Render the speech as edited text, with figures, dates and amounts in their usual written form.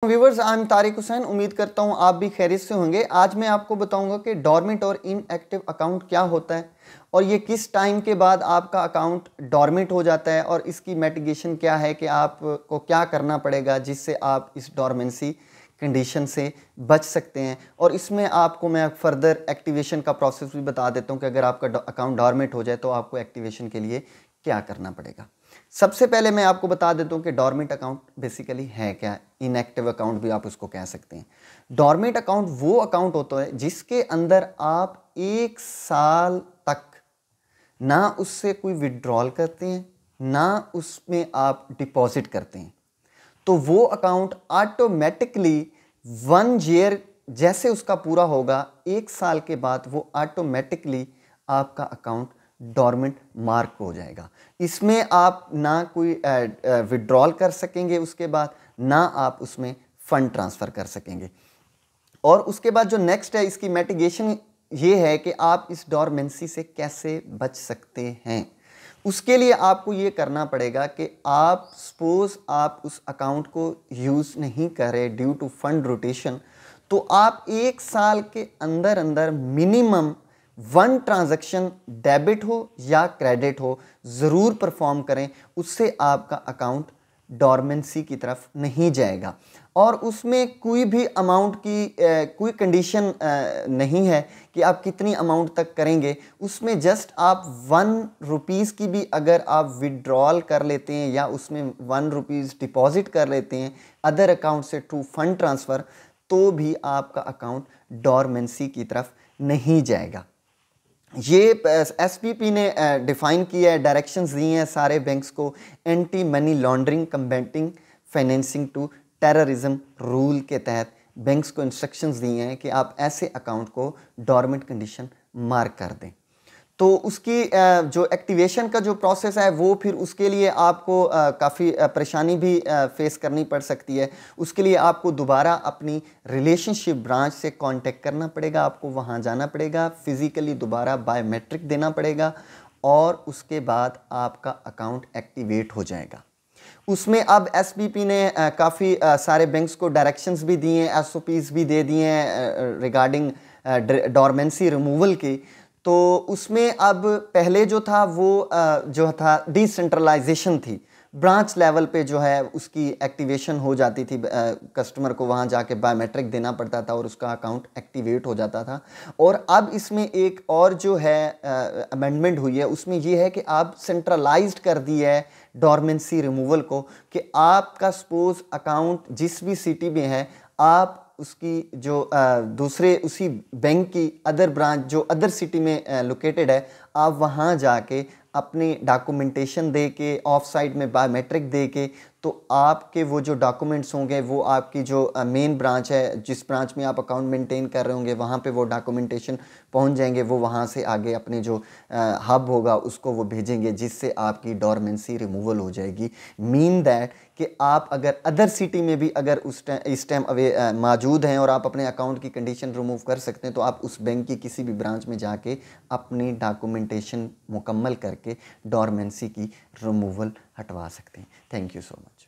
Viewers, I am Tariq Hussain. उम्मीद करता हूं आप भी खैरियत से होंगे। आज मैं आपको बताऊंगा कि डॉर्मेंट और इनएक्टिव अकाउंट क्या होता है और ये किस टाइम के बाद आपका अकाउंट डॉर्मेंट हो जाता है और इसकी मिटिगेशन क्या है कि आपको क्या करना पड़ेगा जिससे आप इस डॉर्मेंसी कंडीशन से बच सकते हैं। और इसमें आपको मैं फर्दर एक्टिवेशन का प्रोसेस भी बता देता हूं कि अगर आपका अकाउंट डॉर्मेंट हो जाए तो आपको एक्टिवेशन के लिए क्या करना पड़ेगा। सबसे पहले मैं आपको बता देता हूं कि डॉर्मेंट अकाउंट बेसिकली है क्या। इनएक्टिव अकाउंट भी आप उसको कह सकते हैं। डॉर्मेंट अकाउंट वो अकाउंट होता है जिसके अंदर आप 1 साल तक ना उससे कोई विड्रॉल करते हैं ना उसमें आप डिपॉजिट करते हैं, तो वो अकाउंट ऑटोमेटिकली 1 ईयर जैसे उसका पूरा होगा 1 साल के बाद वो ऑटोमेटिकली आपका अकाउंट डॉर्मेंट मार्क हो जाएगा। इसमें आप ना कोई विड्रॉल कर सकेंगे, उसके बाद ना आप उसमें फंड ट्रांसफ़र कर सकेंगे। और उसके बाद जो नेक्स्ट है इसकी मिटिगेशन ये है कि आप इस डॉर्मेंसी से कैसे बच सकते हैं। उसके लिए आपको ये करना पड़ेगा कि आप सपोज आप उस अकाउंट को यूज़ नहीं कर रहे ड्यू टू फंड रोटेशन, तो आप 1 साल के अंदर अंदर मिनिमम 1 ट्रांजैक्शन डेबिट हो या क्रेडिट हो ज़रूर परफॉर्म करें, उससे आपका अकाउंट डॉर्मेंसी की तरफ नहीं जाएगा। और उसमें कोई भी अमाउंट की कोई कंडीशन नहीं है कि आप कितनी अमाउंट तक करेंगे। उसमें जस्ट आप 1 रुपीज़ की भी अगर आप विड्रॉल कर लेते हैं या उसमें 1 रुपीज़ डिपॉजिट कर लेते हैं अदर अकाउंट से थ्रू फंड ट्रांसफ़र, तो भी आपका अकाउंट डॉर्मेंसी की तरफ नहीं जाएगा। ये एसपीपी ने डिफ़ाइन किया है, डायरेक्शंस दी हैं सारे बैंक्स को anti money laundering combating financing to terrorism rule के तहत बैंक्स को इंस्ट्रक्शंस दी हैं कि आप ऐसे अकाउंट को डॉर्मेंट कंडीशन मार्क कर दें। तो उसकी जो एक्टिवेशन का जो प्रोसेस है वो फिर उसके लिए आपको काफ़ी परेशानी भी फेस करनी पड़ सकती है। उसके लिए आपको दोबारा अपनी रिलेशनशिप ब्रांच से कांटेक्ट करना पड़ेगा, आपको वहाँ जाना पड़ेगा, फिज़िकली दोबारा बायोमेट्रिक देना पड़ेगा और उसके बाद आपका अकाउंट एक्टिवेट हो जाएगा। उसमें अब एसबीपी ने काफ़ी सारे बैंक्स को डायरेक्शंस भी दिए हैं, एसओपीज़ भी दे दिए हैं रिगार्डिंग डॉर्मेंसी रिमूवल की। तो उसमें अब पहले जो था वो जो था डिसेंट्रलाइजेशन थी, ब्रांच लेवल पे जो है उसकी एक्टिवेशन हो जाती थी, कस्टमर को वहाँ जाके बायोमेट्रिक देना पड़ता था और उसका अकाउंट एक्टिवेट हो जाता था। और अब इसमें एक और जो है अमेंडमेंट हुई है, उसमें ये है कि आप सेंट्रलाइज्ड कर दी है डॉर्मेंसी रिमूवल को, कि आपका सपोज अकाउंट जिस भी सिटी में है आप उसकी जो दूसरे उसी बैंक की अदर ब्रांच जो अदर सिटी में लोकेटेड है, आप वहाँ जाके अपनी डॉक्यूमेंटेशन दे के ऑफ साइट में बायोमेट्रिक दे के, तो आपके वो जो डॉक्यूमेंट्स होंगे वो आपकी जो मेन ब्रांच है जिस ब्रांच में आप अकाउंट मेंटेन कर रहे होंगे वहाँ पे वो डॉक्यूमेंटेशन पहुँच जाएंगे। वो वहाँ से आगे अपने जो हब होगा उसको वो भेजेंगे, जिससे आपकी डॉर्मेंसी रिमूवल हो जाएगी। मीन दैट कि आप अगर अदर सिटी में भी अगर इस टाइम मौजूद हैं और आप अपने अकाउंट की कंडीशन रिमूव कर सकते हैं, तो आप उस बैंक की किसी भी ब्रांच में जाके अपनी डॉक्यूमेंटेशन मुकम्मल करके डॉर्मेंसी की रिमूवल हटवा सकते हैं। Thank you so much.